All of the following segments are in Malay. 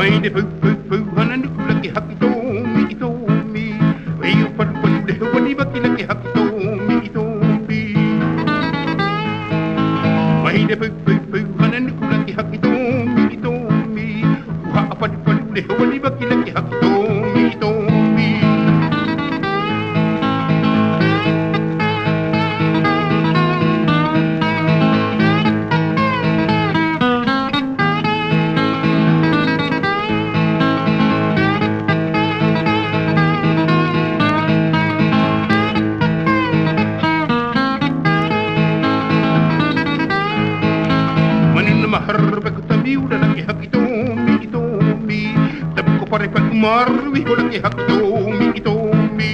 Mai de pu pu pu hananu laki hakito mi ito mi. Wei upan upan de wani baki laki hakito mi ito mi. Mai de pu pu pu hananu laki hakito mi ito mi. Uha apan upan de wani baki laki hakito mi ito mi. Mahar ko tamiu da laki hakito mi ito mi. Tabu ko pare pa marwi ko laki hakito mi ito mi.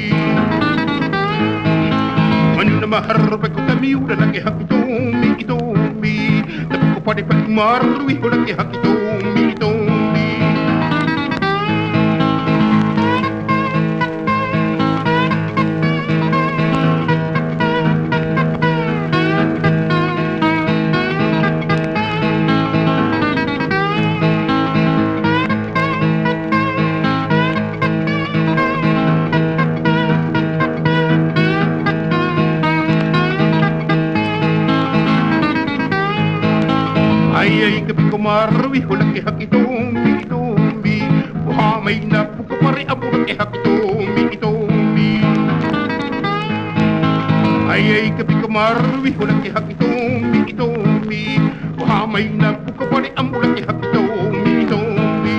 Manu na mahar ko tamiu da laki hakito mi ito mi. Tabu ko pare pa marwi ko laki hakito mi ito mi. Ay kapi ko marwi ko laki hakito mi ito mi. Buha may napu ko pare abo laki hakito mi ito mi. Ay kapi ko marwi ko laki hakito mi ito mi. Buha may napu ko pare abo laki hakito mi ito mi.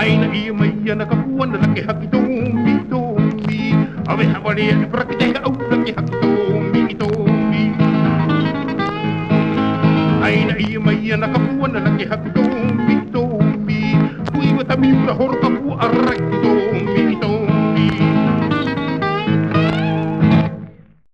Ay na iya may nakapuan na laki hakito mi ito mi. Awe hawali ya prakite ka au laki hakito mi ito mi. Ay na iya may nakapuan na laki hakito